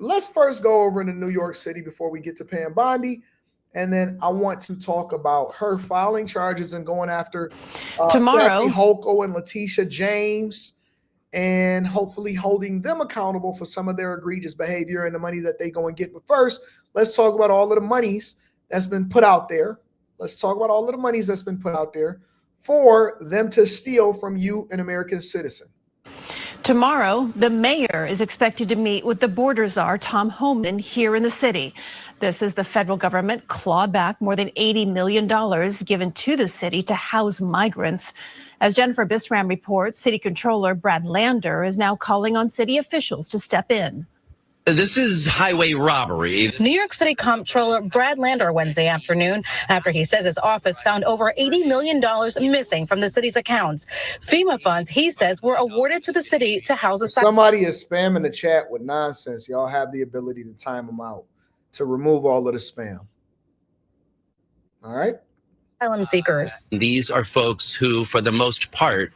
let's first go over into New York City before we get to Pam Bondi. And then I want to talk about her filing charges and going after tomorrow Kathy Hochul and Leticia James, and hopefully holding them accountable for some of their egregious behavior and the money that they go and get. But first, let's talk about all of the monies that's been put out there. Let's talk about all of the monies that's been put out there for them to steal from you, an American citizen. Tomorrow, the mayor is expected to meet with the border czar, Tom Homan, here in the city. This is the federal government clawed back more than $80 million given to the city to house migrants. As Jennifer Bisram reports, City Controller Brad Lander is now calling on city officials to step in. This is highway robbery. New York City Comptroller Brad Lander Wednesday afternoon after he says his office found over $80 million missing from the city's accounts. FEMA funds, he says, were awarded to the city to house a... Somebody is spamming the chat with nonsense. Y'all have the ability to time them out to remove all of the spam. All right? Asylum seekers. These are folks who, for the most part,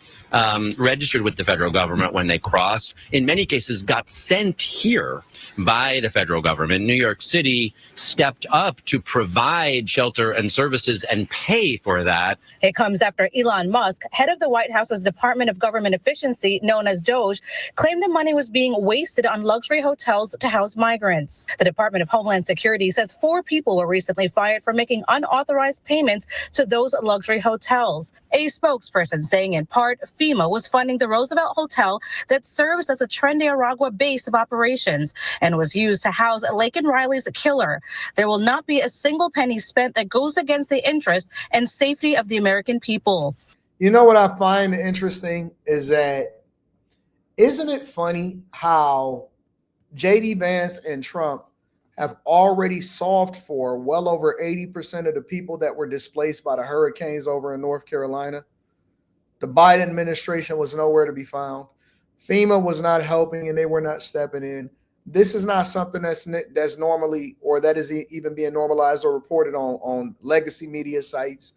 registered with the federal government when they crossed. In many cases, got sent here by the federal government. New York City stepped up to provide shelter and services and pay for that. It comes after Elon Musk, head of the White House's Department of Government Efficiency, known as DOGE, claimed the money was being wasted on luxury hotels to house migrants. The Department of Homeland Security says 4 people were recently fired for making unauthorized payments to those luxury hotels. A spokesperson saying in part, FEMA was funding the Roosevelt Hotel that serves as a Trinidad base of operations and was used to house Laken Riley's killer. There will not be a single penny spent that goes against the interest and safety of the American people. You know what I find interesting is that, isn't it funny how J.D. Vance and Trump have already solved for well over 80% of the people that were displaced by the hurricanes over in North Carolina? The Biden administration was nowhere to be found. FEMA was not helping and they were not stepping in. This is not something that's normally, or that is even being normalized or reported on legacy media sites.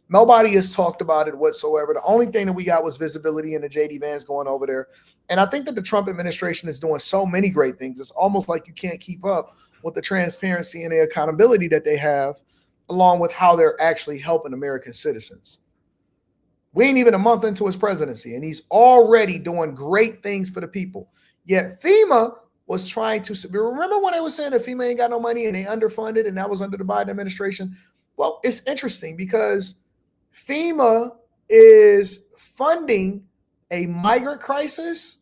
Nobody has talked about it whatsoever. The only thing that we got was visibility into J.D. Vance going over there. And I think that the Trump administration is doing so many great things. It's almost like you can't keep up with the transparency and the accountability that they have, along with how they're actually helping American citizens. We ain't even a month into his presidency, and he's already doing great things for the people. Yet FEMA was trying to, remember when they were saying that FEMA ain't got no money and they underfunded, and that was under the Biden administration? Well, it's interesting because FEMA is funding a migrant crisis.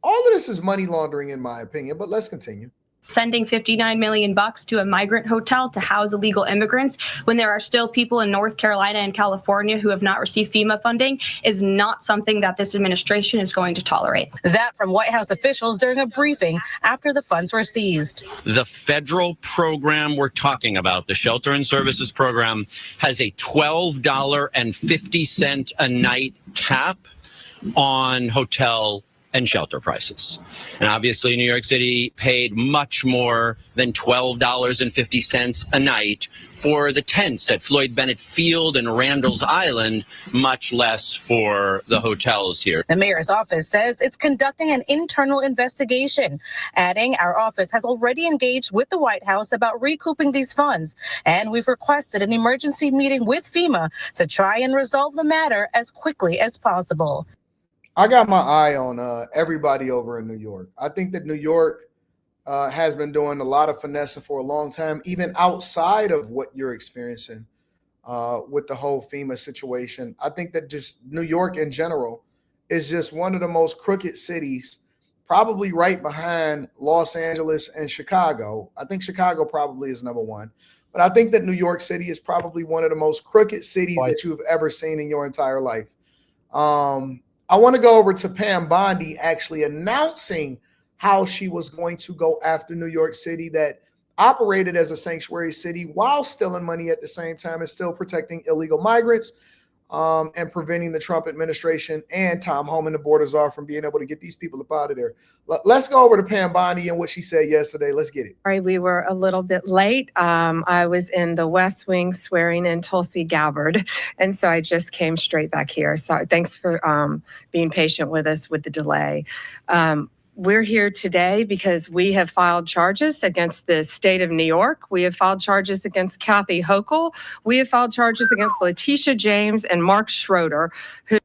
All of this is money laundering, in my opinion, but let's continue. Sending $59 million to a migrant hotel to house illegal immigrants when there are still people in North Carolina and California who have not received FEMA funding is not something that this administration is going to tolerate. That from White House officials during a briefing after the funds were seized. The federal program we're talking about, the Shelter and Services Program, has a $12.50 a night cap on hotel and shelter prices. And obviously New York City paid much more than $12.50 a night for the tents at Floyd Bennett Field and Randall's Island, much less for the hotels here. The mayor's office says it's conducting an internal investigation, adding our office has already engaged with the White House about recouping these funds, and we've requested an emergency meeting with FEMA to try and resolve the matter as quickly as possible. I got my eye on everybody over in New York. I think that New York has been doing a lot of finesse for a long time, even outside of what you're experiencing with the whole FEMA situation. I think that just New York in general is just one of the most crooked cities, probably right behind Los Angeles and Chicago. I think Chicago probably is number one. But I think that New York City is probably one of the most crooked cities that you've ever seen in your entire life. I want to go over to Pam Bondi actually announcing how she was going to go after New York City that operated as a sanctuary city while stealing money at the same time and still protecting illegal migrants and preventing the Trump administration and Tom Homan, the border czar, from being able to get these people up out of there. Let's go over to Pam Bondi and what she said yesterday. Let's get it. Sorry, we were a little bit late. I was in the West Wing swearing in Tulsi Gabbard, and so I just came straight back here. So thanks for being patient with us with the delay. we're here today because we have filed charges against the state of New York. We have filed charges against Kathy Hochul. We have filed charges against Leticia James and Mark Schroeder, who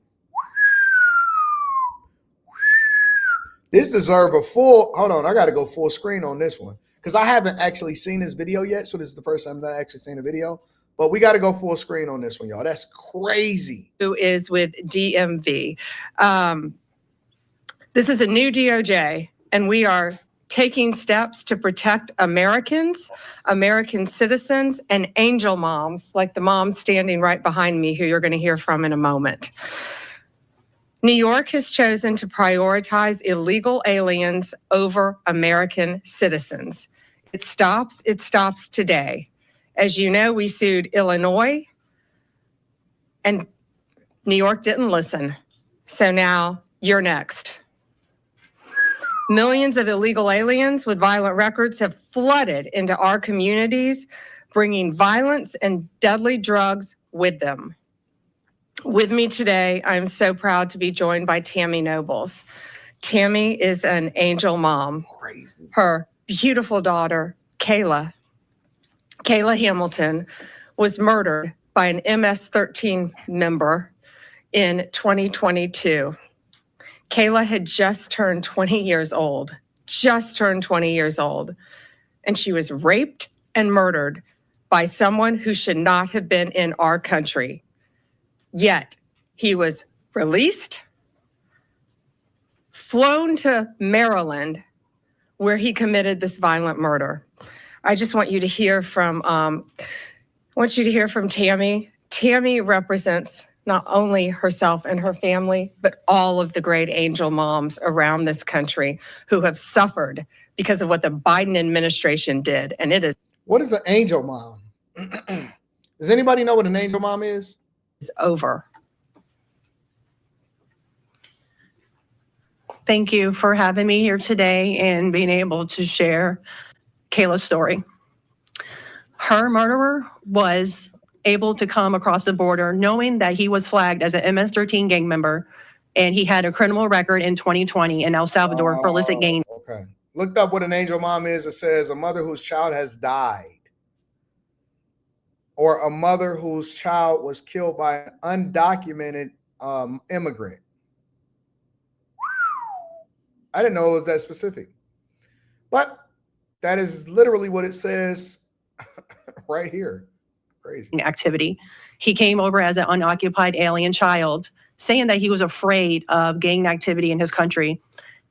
This deserve a full, hold on, I got to go full screen on this one because I haven't actually seen this video yet. So this is the first time that I actually seen a video, but we got to go full screen on this one, y'all. That's crazy. who is with DMV. This is a new DOJ, and we are taking steps to protect Americans, American citizens, and angel moms, like the mom standing right behind me, who you're going to hear from in a moment. New York has chosen to prioritize illegal aliens over American citizens. It stops today. As you know, we sued Illinois, and New York didn't listen. So now you're next. Millions of illegal aliens with violent records have flooded into our communities, bringing violence and deadly drugs with them. With me today, I'm so proud to be joined by Tammy Nobles. Tammy is an angel mom. Crazy. Her beautiful daughter, Kayla Hamilton, was murdered by an MS-13 member in 2022. Kayla had just turned 20 years old, and she was raped and murdered by someone who should not have been in our country. Yet he was released, flown to Maryland, where he committed this violent murder. I just want you to hear from Tammy. Tammy represents not only herself and her family, but all of the great angel moms around this country who have suffered because of what the Biden administration did. And it is What is an angel mom? Does anybody know what an angel mom is? over. Thank you for having me here today and being able to share Kayla's story. Her murderer was able to come across the border knowing that he was flagged as an MS-13 gang member, and he had a criminal record in 2020 in El Salvador for illicit gain. Okay. Looked up what an angel mom is. It says a mother whose child has died, or a mother whose child was killed by an undocumented immigrant. I didn't know it was that specific, but that is literally what it says right here. Crazy activity. He came over as an unoccupied alien child, saying that he was afraid of gang activity in his country.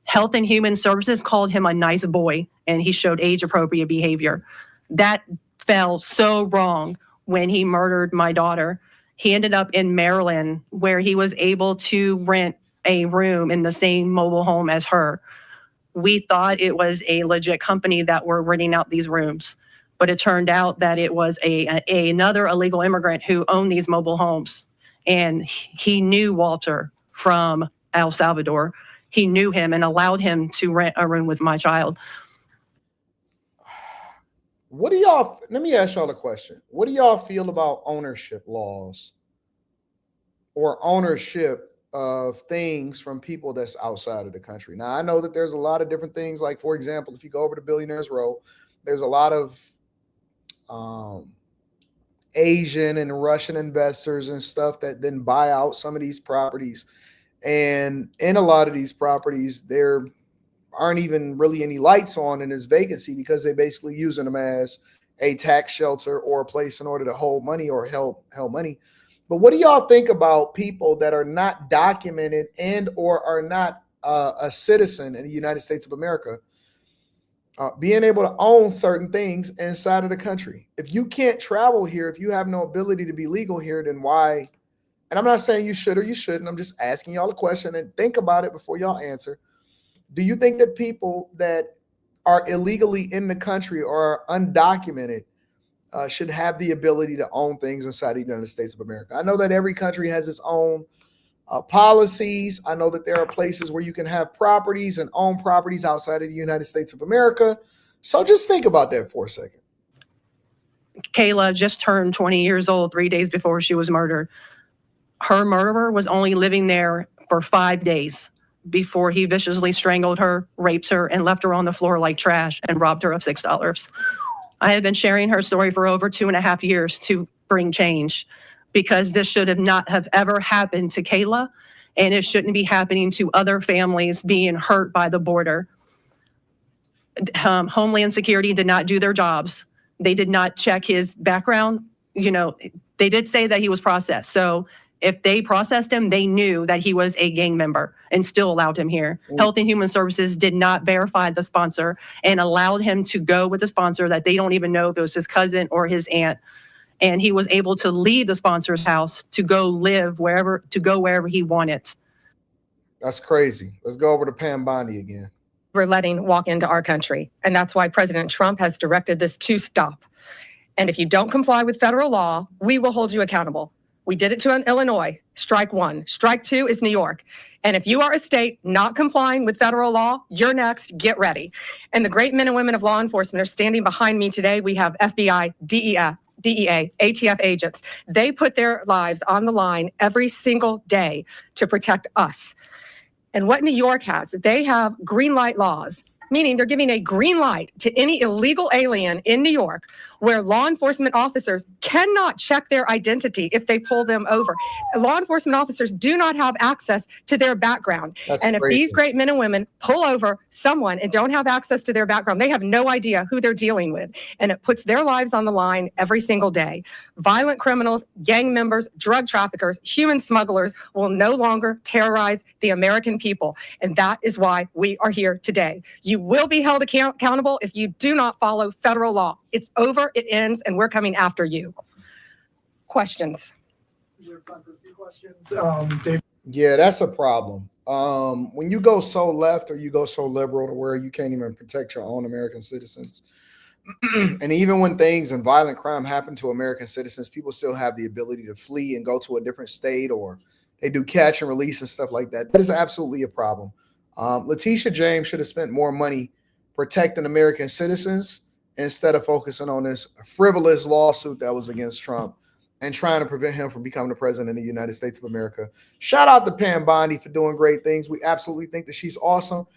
Health and Human Services called him a nice boy, and he showed age-appropriate behavior. That fell so wrong when he murdered my daughter. He ended up in Maryland, where he was able to rent a room in the same mobile home as her. We thought it was a legit company that were renting out these rooms, but it turned out that it was another illegal immigrant who owned these mobile homes. And he knew Walter from El Salvador. He knew him and allowed him to rent a room with my child. What do y'all, let me ask y'all a question. What do y'all feel about ownership laws or ownership of things from people that's outside of the country? Now, I know that there's a lot of different things. Like, for example, if you go over to Billionaires Row, there's a lot of Asian and Russian investors and stuff that then buy out some of these properties. And in a lot of these properties, there aren't even really any lights on and there's vacancy because they basically using them as a tax shelter or a place in order to hold money or held money. But what do y'all think about people that are not documented and or are not a citizen in the United States of America being able to own certain things inside of the country? If you can't travel here, if you have no ability to be legal here, then why? And I'm not saying you should or you shouldn't. I'm just asking y'all a question and think about it before y'all answer. Do you think that people that are illegally in the country or are undocumented should have the ability to own things inside the United States of America? I know that every country has its own policies. I know that there are places where you can have properties and own properties outside of the United States of America. So just think about that for a second. Kayla just turned 20 years old 3 days before she was murdered. Her murderer was only living there for 5 days before he viciously strangled her, raped her, and left her on the floor like trash and robbed her of $6. I have been sharing her story for over 2.5 years to bring change, because this should not have ever happened to Kayla, and it shouldn't be happening to other families being hurt by the border. Homeland Security did not do their jobs. They did not check his background. You know, they did say that he was processed. So if they processed him, they knew that he was a gang member and still allowed him here. Health and Human Services did not verify the sponsor and allowed him to go with the sponsor that they don't even know if it was his cousin or his aunt. And he was able to leave the sponsor's house to go live wherever he wanted. That's crazy. Let's go over to Pam Bondi again. We're letting walk into our country. And that's why President Trump has directed this to stop. And if you don't comply with federal law, we will hold you accountable. We did it to Illinois, strike one. Strike two is New York. And if you are a state not complying with federal law, you're next, get ready. And the great men and women of law enforcement are standing behind me today. We have FBI, DEA, ATF agents. They put their lives on the line every single day to protect us. And what New York has, they have green light laws, meaning they're giving a green light to any illegal alien in New York, where law enforcement officers cannot check their identity if they pull them over. Law enforcement officers do not have access to their background. That's and if crazy. these great men and women pull over someone and don't have access to their background, they have no idea who they're dealing with. And it puts their lives on the line every single day. Violent criminals, gang members, drug traffickers, human smugglers will no longer terrorize the American people. And that is why we are here today. You will be held accountable if you do not follow federal law. It's over, it ends, and we're coming after you. Questions? We have time for a few questions. Dave. Yeah, that's a problem. When you go so left or you go so liberal to where you can't even protect your own American citizens, and even when things and violent crime happen to American citizens, people still have the ability to flee and go to a different state, or they do catch and release and stuff like that. That is absolutely a problem. Leticia James should have spent more money protecting American citizens instead of focusing on this frivolous lawsuit that was against Trump and trying to prevent him from becoming the president of the United States of America. Shout out to Pam Bondi for doing great things. We absolutely think that she's awesome,